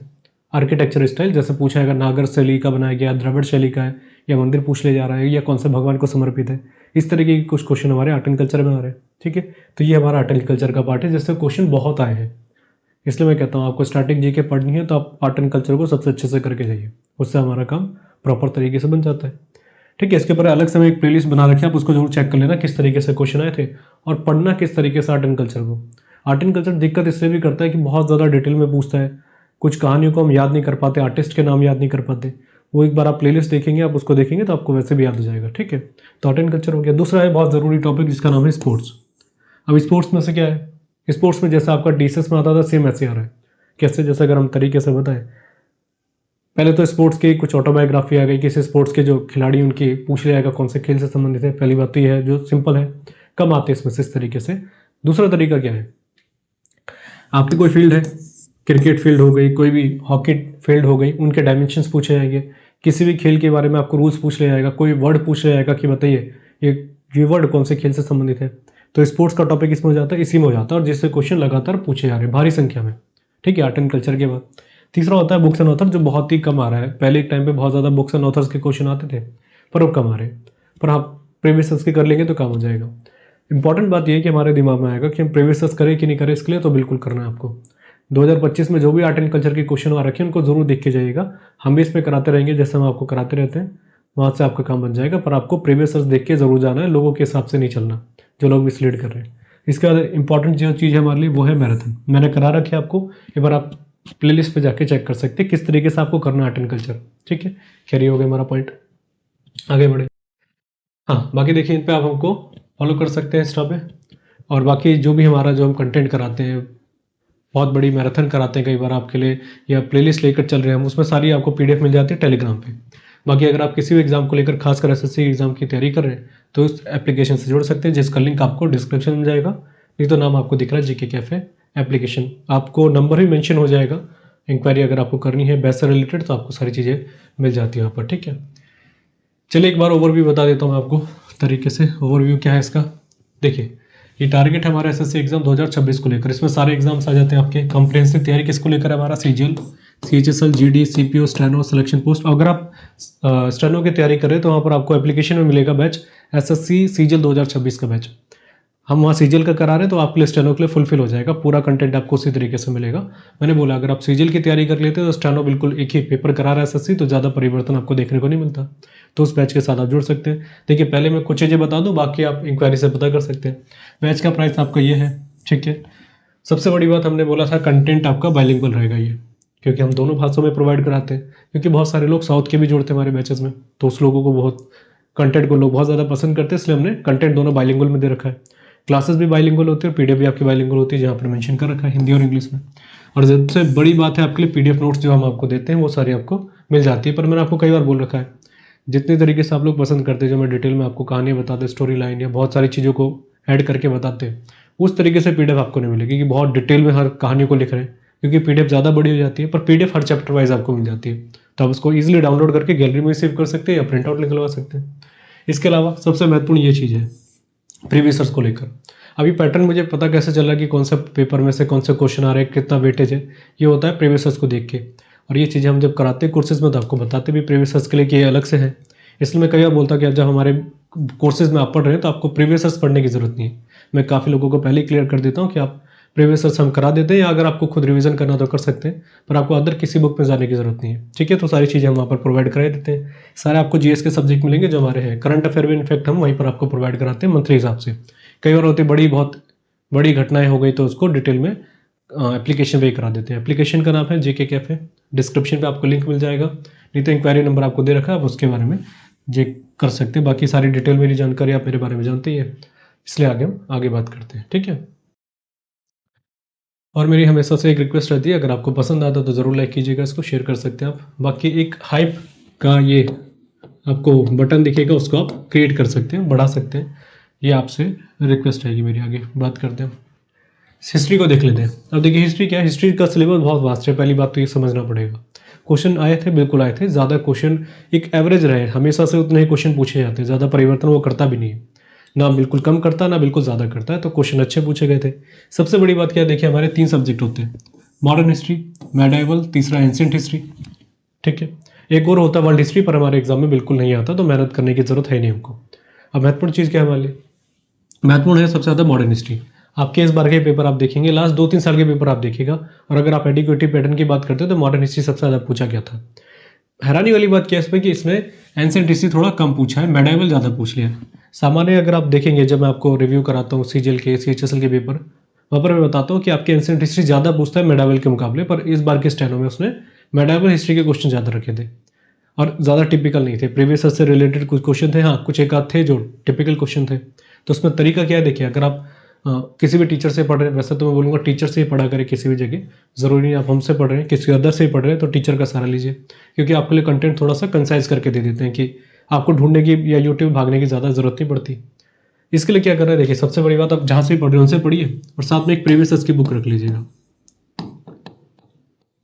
आर्किटेक्चर स्टाइल जैसे पूछा है, अगर नागर शैली का बनाया गया, द्रविड़ शैली का है, या मंदिर पूछ ले जा रहा है, या कौन से भगवान को समर्पित है, इस तरीके के कुछ क्वेश्चन हमारे आर्ट एंड कल्चर में आ रहे हैं। ठीक है, तो ये हमारा आर्ट एंड कल्चर का पार्ट है जिससे क्वेश्चन बहुत आए हैं। इसलिए मैं कहता हूँ आपको स्टैटिक जीके पढ़नी है तो आप आर्ट एंड कल्चर को सबसे अच्छे से करके जाइए, उससे हमारा काम प्रॉपर तरीके से बन जाता है। ठीक है, इसके ऊपर अलग से मैं एक प्लेलिस्ट बना रखी है, आप उसको जरूर चेक कर लेना किस तरीके से क्वेश्चन आए थे, और पढ़ना किस तरीके से आर्ट एंड कल्चर को। आर्ट एंड कल्चर दिक्कत इसलिए भी करता है कि बहुत ज़्यादा डिटेल में पूछता है, कुछ कहानियों को हम याद नहीं कर पाते, आर्टिस्ट के नाम याद नहीं कर पाते। वो एक बार आप प्लेलिस्ट देखेंगे, आप उसको देखेंगे तो आपको वैसे भी याद हो जाएगा। ठीक है, तो आर्ट एंड कल्चर हो गया। दूसरा है बहुत ज़रूरी टॉपिक जिसका नाम है स्पोर्ट्स। अब स्पोर्ट्स में से क्या है, स्पोर्ट्स में जैसा आपका टीसीएस में आता था सेम ऐसे आ रहा है। कैसे, जैसे अगर हम तरीके से बताएं, पहले तो स्पोर्ट्स की कुछ ऑटोबायोग्राफी आ गई, किसी स्पोर्ट्स के जो खिलाड़ी उनकी पूछ लिया जाएगा कौन से खेल से संबंधित है। पहली बात तो ये है जो सिंपल है, कम आते हैं इसमें से इस तरीके से। दूसरा तरीका क्या है, आपकी कोई फील्ड है, क्रिकेट फील्ड हो गई, कोई भी हॉकी फील्ड हो गई, उनके डायमेंशंस पूछे जाएंगे। किसी भी खेल के बारे में आपको रूल्स पूछ लिया जाएगा, कोई वर्ड पूछ लिया जाएगा कि बताइए ये वर्ड कौन से खेल से संबंधित है। तो स्पोर्ट्स का टॉपिक इसमें हो जाता है, इसी में हो जाता है, और जिससे क्वेश्चन लगातार पूछे जा रहे हैं भारी संख्या में। ठीक है, आर्ट एंड कल्चर के बाद तीसरा होता है बुक्स एंड ऑथर, जो बहुत ही कम आ रहा है। पहले एक टाइम पे बहुत ज़्यादा बुक्स एंड ऑथर्स के क्वेश्चन आते थे, पर अब कम आ रहे हैं। पर आप प्रीवियस के कर लेंगे तो काम हो जाएगा। इंपॉर्टेंट बात यह है कि हमारे दिमाग में आएगा कि हम प्रीवियस करें कि नहीं करें, इसके लिए तो बिल्कुल करना है आपको। 2025 में जो भी आर्ट एंड कल्चर के क्वेश्चन आ रखे हैं उनको जरूर देख के जाइएगा। हम भी इसमें कराते रहेंगे जैसे हम आपको कराते रहते हैं। वहाँ से आपका काम बन जाएगा। पर आपको प्रीवियस ईयर्स देख के ज़रूर जाना है, लोगों के हिसाब से नहीं चलना जो लोग मिसलीड कर रहे हैं। इसके बाद इंपॉर्टेंट जो चीज़ है हमारे लिए वो है मैराथन। मैंने करा रखी है आपको, एक बार आप प्लेलिस्ट पे जाके चेक कर सकते हैं किस तरीके से आपको करना है आर्ट एंड कल्चर। ठीक है, खैर ये हो गया हमारा पॉइंट, आगे बढ़े। हाँ, बाकी देखिए इन पे आप हमको फॉलो कर सकते हैं इंस्टा पे, और बाकी जो भी हमारा जो हम कंटेंट कराते हैं, बहुत बड़ी मैराथन कराते हैं कई बार आपके लिए, या प्लेलिस्ट लेकर चल रहे हैं हम, उसमें सारी आपको पीडीएफ मिल जाती है टेलीग्राम पे। बाकी अगर आप किसी भी एग्जाम को लेकर, खासकर एसएससी एग्जाम की तैयारी कर रहे हैं, तो इस एप्लीकेशन से जुड़ सकते हैं, जिसका लिंक आपको डिस्क्रिप्शन में जाएगा, नहीं तो नाम आपको दिख रहा है जीके कैफे एप्लीकेशन, आपको नंबर भी मेंशन हो जाएगा। इंक्वायरी अगर आपको करनी है बैच से रिलेटेड तो आपको सारी चीज़ें मिल जाती है वहाँ पर। ठीक है, चलिए एक बार ओवरव्यू बता देता हूँ मैं आपको तरीके से। ओवरव्यू क्या है इसका, देखिए ये टारगेट है हमारा एसएससी एग्जाम 2026 को लेकर। इसमें सारे एग्जाम्स आ जाते हैं आपके। कॉम्प्रिहेंसिव तैयारी किसको लेकर है, हमारा CGL, CHSL, GD, CPO, steno, selection post. अगर आप स्टेनो की तैयारी कर रहे हैं तो वहाँ पर आपको एप्लीकेशन में मिलेगा बैच एसएससी सीजीएल 2026 का बैच। हम वहाँ सीजीएल का करा रहे हैं तो आपके लिए स्टेनो के लिए फुलफिल हो जाएगा, पूरा कंटेंट आपको उसी तरीके से मिलेगा। मैंने बोला अगर आप सीजीएल की तैयारी कर लेते हैं तो स्टेनो बिल्कुल एक ही पेपर करा रहा है एसएससी, तो ज़्यादा परिवर्तन आपको देखने को नहीं मिलता। तो उस बैच के साथ आप जुड़ सकते हैं। देखिए पहले मैं कुछ चीज़ें बता दूं, बाकी आप इंक्वायरी से पता कर सकते हैं। बैच का प्राइस आपका ये है। ठीक है, सबसे बड़ी बात हमने बोला था कंटेंट आपका बाइलिंगुअल रहेगा ये, क्योंकि हम दोनों भाषाओं में प्रोवाइड कराते हैं। क्योंकि बहुत सारे लोग साउथ के भी जुड़ते हैं हमारे बैचेस में, तो उस लोगों को बहुत कंटेंट को लोग बहुत ज़्यादा पसंद करते हैं, इसलिए हमने कंटेंट दोनों बाइलिंगुअल में दे रखा है। क्लासेस भी बाइलिंगुअल होती है और पीडीएफ भी आपकी बाइलिंगुअल होती है, जहाँ पर मेंशन कर रखा है हिंदी और इंग्लिश में। और सबसे बड़ी बात है आपके लिए पीडीएफ नोट्स जो हम आपको देते हैं वो सारी आपको मिल जाती है। पर मैंने आपको कई बार बोल रखा है, जितनी तरीके से आप लोग पसंद करते हैं, जो मैं डिटेल में आपको कहानियाँ बताते, स्टोरी लाइन या बहुत सारी चीज़ों को ऐड करके बताते हैं, उस तरीके से पीडीएफ आपको नहीं मिलेगी कि बहुत डिटेल में हर कहानी को लिख रहे हैं, क्योंकि पीडीएफ ज़्यादा बड़ी हो जाती है। पर पीडीएफ हर चैप्टर वाइज आपको मिल जाती है, तो आप उसको ईजिली डाउनलोड करके गैलरी में सेव कर सकते हैं या प्रिंट आउट निकलवा सकते हैं। इसके अलावा सबसे महत्वपूर्ण ये चीज़ है प्रीवियस ईयर्स को लेकर। अभी पैटर्न मुझे पता कैसे चल रहा है कि कौन सा पेपर में से कौन से क्वेश्चन आ रहे हैं, कितना वेटेज है, ये होता है प्रीवियस ईयर्स को देख के। और ये चीज़ें हम जब कराते हैं कोर्सेज में तो आपको बताते भी प्रीवियस ईयर्स के लिए कि ये अलग से है। इसलिए मैं कई बार बोलता कि जब हमारे कोर्सेज में आप पढ़ रहे हैं तो आपको प्रीवियस ईयर्स पढ़ने की ज़रूरत नहीं है। मैं काफ़ी लोगों को पहले ही क्लियर कर देता हूँ कि आप प्रीवियस ईयर्स हम करा देते हैं, या अगर आपको खुद रिवीजन करना तो कर सकते हैं, पर आपको अदर किसी बुक में जाने की ज़रूरत नहीं है। ठीक है, तो सारी चीज़ें हम वहाँ पर प्रोवाइड करा देते हैं। सारे आपको जीएस के सब्जेक्ट मिलेंगे जो हमारे हैं। करंट अफेयर भी इनफैक्ट हम वहीं पर आपको प्रोवाइड कराते हैं मंथली हिसाब से। कई बार होती बहुत बड़ी घटनाएं हो गई तो उसको डिटेल में एप्लीकेशन पे करा देते हैं। एप्लीकेशन का नाम है जीके कैफे, डिस्क्रिप्शन पे आपको लिंक मिल जाएगा, नहीं तो इंक्वायरी नंबर आपको दे रखा है, आप उसके बारे में चेक कर सकते हैं। बाकी सारी डिटेल मेरी जानकारी आप मेरे बारे में जानते ही है, इसलिए हम आगे बात करते हैं। ठीक है, और मेरी हमेशा से एक रिक्वेस्ट रहती है, अगर आपको पसंद आता तो ज़रूर लाइक कीजिएगा, इसको शेयर कर सकते हैं आप। बाकी एक हाइप का ये आपको बटन दिखेगा, उसको आप क्रिएट कर सकते हैं, बढ़ा सकते हैं। ये आपसे रिक्वेस्ट रहेगी मेरी। आगे बात करते हैं, हिस्ट्री को देख लेते हैं। अब देखिए हिस्ट्री क्या है, हिस्ट्री का सिलेबस बहुत वास्ट है। पहली बात तो ये समझना पड़ेगा। क्वेश्चन आए थे, बिल्कुल आए थे, ज़्यादा क्वेश्चन एक एवरेज रहे, हमेशा से उतने ही क्वेश्चन पूछे जाते हैं, ज़्यादा परिवर्तन वो करता भी नहीं है, ना बिल्कुल कम करता ना बिल्कुल ज़्यादा करता है, तो क्वेश्चन अच्छे पूछे गए थे। सबसे बड़ी बात क्या है, देखिए हमारे 3 सब्जेक्ट होते हैं, मॉडर्न हिस्ट्री, मेडाइवल, तीसरा एंशिएंट हिस्ट्री। ठीक है, एक और होता है वर्ल्ड हिस्ट्री, पर हमारे एग्जाम में बिल्कुल नहीं आता, तो मेहनत करने की जरूरत है नहीं हमको। अब महत्वपूर्ण चीज़ क्या है हमारे लिए, महत्वपूर्ण है सबसे ज़्यादा मॉडर्न हिस्ट्री। आपके इस बार के पेपर आप देखेंगे, लास्ट 2-3 साल के पेपर आप देखिएगा, और अगर आप एडिक्वेटिव पैटर्न की बात करते हो तो मॉडर्न हिस्ट्री सबसे ज़्यादा पूछा गया था। हैरानी वाली बात क्या है इसमें कि इसमें एंशिएंट हिस्ट्री थोड़ा कम पूछा है, मेडाइवल ज़्यादा पूछ लिया है। सामान्य अगर आप देखेंगे, जब मैं आपको रिव्यू कराता हूँ सीजीएल के, सीएचएसएल के पेपर, वहाँ पर मैं बताता हूँ कि आपके एंशिएंट हिस्ट्री ज़्यादा पूछता है मेडाइवल के मुकाबले, पर इस बार के स्टेनो में उसने मेडाइवल हिस्ट्री के क्वेश्चन ज़्यादा रखे थे और ज़्यादा टिपिकल नहीं थे। प्रीवियस से रिलेटेड कुछ क्वेश्चन थे, हाँ कुछ एक आध थे जो टिपिकल क्वेश्चन थे। तो उसमें तरीका क्या है, देखिए अगर आप किसी भी टीचर से पढ़ रहे हैं, वैसे तो मैं बोलूँगा टीचर से ही पढ़ा करें किसी भी जगह, ज़रूरी नहीं आप हमसे पढ़ रहे हैं, किसी अदर से ही पढ़ रहे हैं तो टीचर का सहारा लीजिए, क्योंकि आपके लिए कंटेंट थोड़ा सा कंसाइज करके दे देते हैं कि आपको ढूंढने की या यूट्यूब भागने की ज़्यादा ज़रूरत नहीं पड़ती। इसके लिए क्या कर रहे हैं, देखिए सबसे बड़ी बात, आप जहाँ से भी पढ़ रहे हैं उनसे पढ़िए, और साथ में एक प्रीवियस ईयर्स की बुक रख लीजिएगा।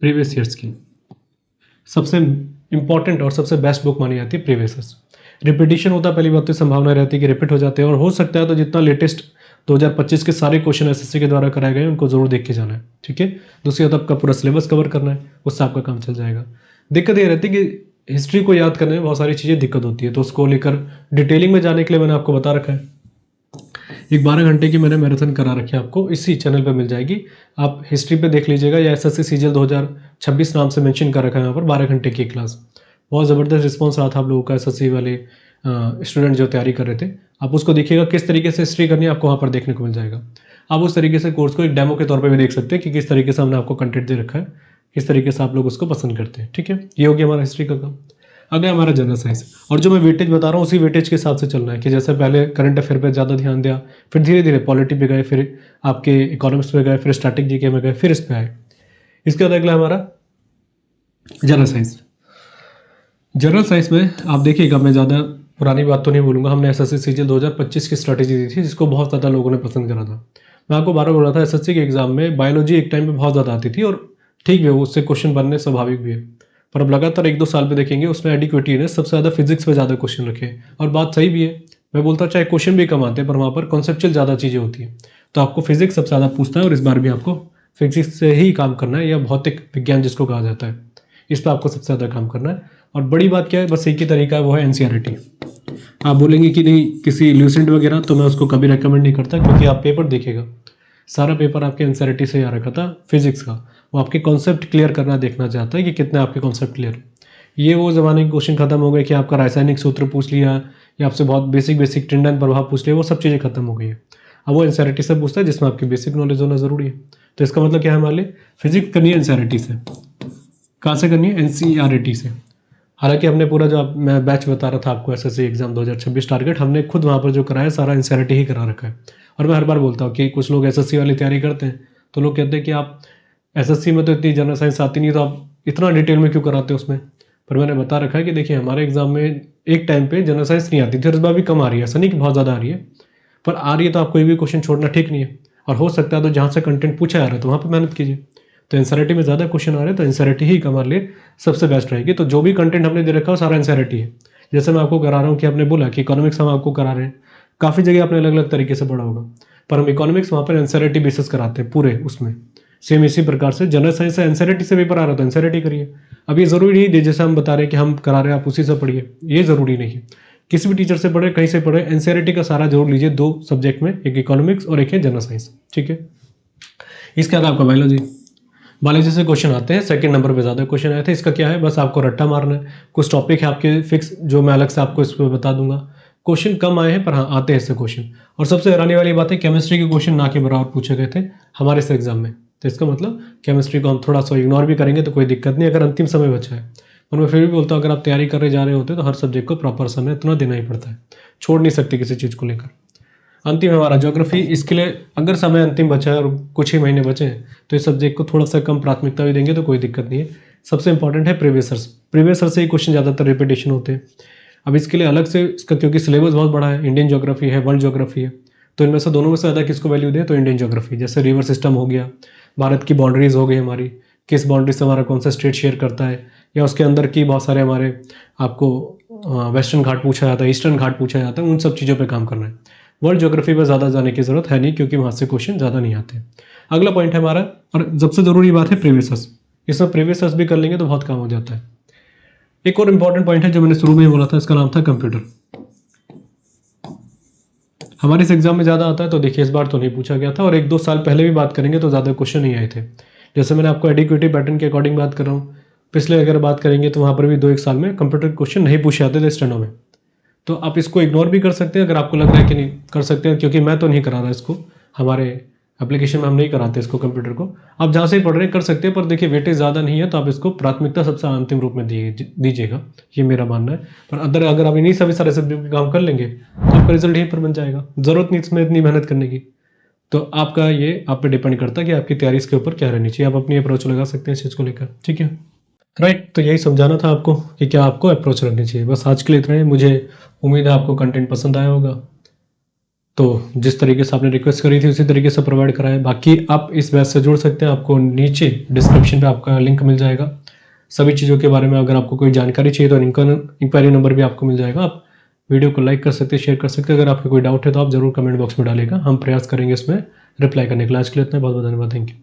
प्रीवियस ईयर्स की सबसे इंपॉर्टेंट और सबसे बेस्ट बुक मानी जाती है प्रीवियस ईयर्स। रिपीटिशन होता है, पहली बात तो संभावना रहती है कि रिपीट हो जाते हैं, और हो सकता है तो जितना लेटेस्ट 2025 के सारे क्वेश्चन एसएससी के द्वारा कराए गए उनको जरूर देख के जाना है। ठीक है, दूसरी बात आपका पूरा सिलेबस कवर करना है, उससे आपका काम चल जाएगा। दिक्कत ये रहती है कि हिस्ट्री को याद करने में बहुत सारी चीज़ें दिक्कत होती है, तो उसको लेकर डिटेलिंग में जाने के लिए मैंने आपको बता रखा है, एक 12 घंटे की मैंने मैराथन करा रखी है, आपको इसी चैनल पे मिल जाएगी। आप हिस्ट्री पे देख लीजिएगा, या एसएससी सीजीएल 2026 नाम से मेंशन कर रखा है यहाँ पर, 12 घंटे की क्लास। बहुत ज़बरदस्त रिस्पॉन्स रहा था आप लोगों का, एसएससी वाले स्टूडेंट जो तैयारी कर रहे थे। आप उसको देखिएगा किस तरीके से हिस्ट्री करनी है, आपको वहाँ पर देखने को मिल जाएगा। आप उस तरीके से कोर्स को एक डेमो के तौर पे भी देख सकते हैं कि किस तरीके से हमने आपको कंटेंट दे रखा है, किस तरीके से आप लोग उसको पसंद करते हैं। ठीक है, ये हो गया हमारा हिस्ट्री का काम। अगला हमारा जनरल साइंस, और जो मैं वेटेज बता रहा हूँ उसी वेटेज के हिसाब से चलना है कि जैसे पहले करंट अफेयर पे ज़्यादा ध्यान दिया, फिर धीरे धीरे पॉलिटी पे गए, फिर आपके इकोनॉमिक्स पे गए, फिर स्टैटिक जीके में गए, फिर इस पे आए। इसके बाद अगला हमारा जनरल साइंस। जनरल साइंस में आप देखिएगा, मैं ज़्यादा पुरानी बात तो नहीं बोलूँगा, हमने एसएससी सीजीएल 2025 की स्ट्रैटेजी दी थी जिसको बहुत ज़्यादा लोगों ने पसंद करा था। मैं आपको बार बार बोल रहा था एसएससी के एग्जाम में बायोलॉजी एक टाइम पे बहुत ज़्यादा आती थी, और ठीक है उससे क्वेश्चन बनने स्वाभाविक भी है, पर अब लगातार 1-2 साल पे देखेंगे उसमें एडिक्विटी ने सबसे ज़्यादा फिजिक्स पे ज़्यादा क्वेश्चन रखे, और बात सही भी है। मैं बोलता हूँ चाहे क्वेश्चन भी कम आते हैं पर वहाँ पर कॉन्सेप्चुअल ज़्यादा चीज़ें होती हैं, तो आपको फिजिक्स सबसे ज़्यादा पूछता है, और इस बार भी आपको फिजिक्स से ही काम करना है, या भौतिक विज्ञान जिसको कहा जाता है, इस पर आपको सबसे ज़्यादा काम करना है। और बड़ी बात क्या है, बस एक ही तरीका है, वो है एनसीईआरटी। आप बोलेंगे कि नहीं किसी ल्यूसेंट वगैरह, तो मैं उसको कभी रेकमेंड नहीं करता, क्योंकि आप पेपर देखिएगा, सारा पेपर आपके एनसीईआरटी से आ रखा था फिजिक्स का। वो आपके कॉन्सेप्ट क्लियर करना देखना चाहता है कि कितने आपके कॉन्सेप्ट क्लियर है। ये वो ज़माने के क्वेश्चन खत्म हो गए कि आपका रासायनिक सूत्र पूछ लिया, या आपसे बहुत बेसिक टिंडन प्रभाव पूछ लिया, वो सब चीज़ें खत्म हो गई है। अब वो एनसीईआरटी से पूछता है जिसमें आपकी बेसिक नॉलेज होना ज़रूरी है। तो इसका मतलब क्या है, हमारे लिए फिजिक्स करनी है एनसीईआरटी से। कहाँ से करनी है? एनसीईआरटी से। हालांकि हमने पूरा जो मैं बैच बता रहा था आपको एसएससी एग्जाम 2026 टारगेट, हमने खुद वहाँ पर जो कराया सारा एनसीईआरटी ही करा रखा है। और मैं हर बार बोलता हूँ कि कुछ लोग एसएससी वाली तैयारी करते हैं तो लोग कहते हैं कि आप एसएससी में तो इतनी जनरल साइंस आती नहीं, तो आप इतना डिटेल में क्यों कराते हो उसमें। पर मैंने बता रखा है कि देखिए हमारे एग्जाम में एक टाइम पे जनरल साइंस नहीं आती थी, और इस बार भी कम आ रही है, ऐसा नहीं कि बहुत ज़्यादा आ रही है, पर आ रही है तो आप कोई भी क्वेश्चन छोड़ना ठीक नहीं है। और हो सकता है तो जहाँ से कंटेंट पूछा जा रहा है तो वहाँ पर मेहनत कीजिए। तो एनसीईआरटी में ज़्यादा क्वेश्चन आ रहे हैं तो एनसीईआरटी ही हमारे लिए सबसे बेस्ट रहेगी। तो जो भी कंटेंट हमने दे रखा है सारा एनसीईआरटी है। जैसे मैं आपको करा रहा हूँ कि आपने बोला कि इकोनॉमिक्स हम आपको करा रहे हैं, काफ़ी जगह आपने अलग अलग तरीके से पढ़ा होगा, पर हम इकोनॉमिक्स वहाँ पर एनसीईआरटी बेसिस कराते हैं पूरे उसमें। सेम इसी प्रकार से जनरल साइंस से एनसीईआरटी से पेपर आ रहा था, एनसीईआरटी करिए। अब ये ज़रूरी नहीं है जैसे हम बता रहे हैं कि हम करा रहे हैं आप उसी से पढ़िए, ये ज़रूरी नहीं है। किसी भी टीचर से पढ़े, कहीं से पढ़े, एनसीईआरटी का सारा जरूर लीजिए 2 सब्जेक्ट में, एक इकोनॉमिक्स और एक है जनरल साइंस। ठीक है, इसके बाद आपका बायोलॉजी से क्वेश्चन आते हैं, सेकंड नंबर पे ज़्यादा क्वेश्चन आए थे। इसका क्या है, बस आपको रट्टा मारना है। कुछ टॉपिक है आपके फिक्स जो मैं अलग से आपको इस पर बता दूंगा। क्वेश्चन कम आए हैं पर हाँ आते हैं इससे क्वेश्चन। और सबसे हैरानी वाली बात है, केमिस्ट्री के क्वेश्चन ना के बराबर पूछे गए थे हमारे इस एग्जाम में। तो इसका मतलब केमिस्ट्री को हम थोड़ा सा इग्नोर भी करेंगे तो कोई दिक्कत नहीं, अगर अंतिम समय बचा है। पर मैं फिर भी बोलता हूँ अगर आप तैयारी करने जा रहे होते तो हर सब्जेक्ट को प्रॉपर समय इतना देना ही पड़ता है, छोड़ नहीं सकते किसी चीज़ को लेकर। अंतिम हमारा ज्योग्राफी, इसके लिए अगर समय अंतिम बचा है और कुछ ही महीने बचे हैं तो इस सब्जेक्ट को थोड़ा सा कम प्राथमिकता भी देंगे तो कोई दिक्कत नहीं है। सबसे इंपॉर्टेंट है प्रीवियस ईयर से ही क्वेश्चन ज़्यादातर रिपीटेशन होते हैं। अब इसके लिए अलग से इसका क्योंकि सिलेबस बहुत बड़ा है, इंडियन ज्योग्राफी है, वर्ल्ड ज्योग्राफी है, तो इनमें से दोनों में से ज़्यादा किसको वैल्यू दें तो इंडियन ज्योग्राफी। जैसे रिवर सिस्टम हो गया, भारत की बाउंड्रीज हो गई हमारी, किस बाउंड्री से हमारा कौन सा स्टेट शेयर करता है, या उसके अंदर की बहुत सारे हमारे आपको वेस्टर्न घाट पूछा जाता है, ईस्टर्न घाट पूछा जाता है, उन सब चीज़ों पर काम करना है। वर्ल्ड ज्योग्राफी पर ज़्यादा जाने की जरूरत है नहीं क्योंकि वहाँ से क्वेश्चन ज़्यादा नहीं आते। अगला पॉइंट है हमारा, और सबसे ज़रूरी बात है प्रीवियस। इसमें प्रीवियस भी कर लेंगे तो बहुत काम हो जाता है। एक और इम्पॉर्टेंट पॉइंट है जो मैंने शुरू में ही बोला था, इसका नाम था कंप्यूटर। हमारे इस एग्जाम में ज़्यादा आता है, तो देखिए इस बार तो नहीं पूछा गया था, और 1-2 साल पहले भी बात करेंगे तो ज़्यादा क्वेश्चन नहीं आए थे। जैसे मैंने आपको एडिक्विटी पैटर्न के अकॉर्डिंग बात कर रहा हूँ, पिछले अगर बात करेंगे तो वहाँ पर भी 2-1 साल में कंप्यूटर क्वेश्चन नहीं पूछे जाते थे स्टेनो में। तो आप इसको इग्नोर भी कर सकते हैं अगर आपको लग रहा है कि नहीं कर सकते हैं, क्योंकि मैं तो नहीं करा रहा इसको, हमारे एप्लीकेशन में हम नहीं कराते इसको कंप्यूटर को। आप जहाँ से ही पढ़ रहे हैं कर सकते हैं, पर देखिए वेटेज ज़्यादा नहीं है तो आप इसको प्राथमिकता सबसे अंतिम रूप में दीजिएगा, ये मेरा मानना है। पर अगर आप इन्हीं सभी सारे सब्जेक्ट पे काम कर लेंगे तो आपका रिजल्ट यहीं पर बन जाएगा, ज़रूरत नहीं इसमें इतनी मेहनत करने की। तो आपका ये आप पे डिपेंड करता है कि आपकी तैयारी इसके ऊपर क्या रहनी चाहिए, आप अपनी अप्रोच लगा सकते हैं इस चीज़ को लेकर। ठीक है, राइट। तो यही समझाना था आपको कि क्या आपको अप्रोच रखनी चाहिए। बस आज के लिए इतना ही। मुझे उम्मीद है आपको कंटेंट पसंद आया होगा, तो जिस तरीके से आपने रिक्वेस्ट करी थी उसी तरीके से प्रोवाइड कराएं। बाकी आप इस बैच से जुड़ सकते हैं, आपको नीचे डिस्क्रिप्शन पे आपका लिंक मिल जाएगा सभी चीज़ों के बारे में। अगर आपको कोई जानकारी चाहिए तो इंक्वायरी नंबर भी आपको मिल जाएगा। आप वीडियो को लाइक कर सकते हैं, शेयर कर सकते हैं। अगर आपको कोई डाउट है तो आप जरूर कमेंट बॉक्स में डालेगा, हम प्रयास करेंगे इसमें रिप्लाई करने के लिए। आज के लिए इतना, बहुत बहुत धन्यवाद, थैंक यू।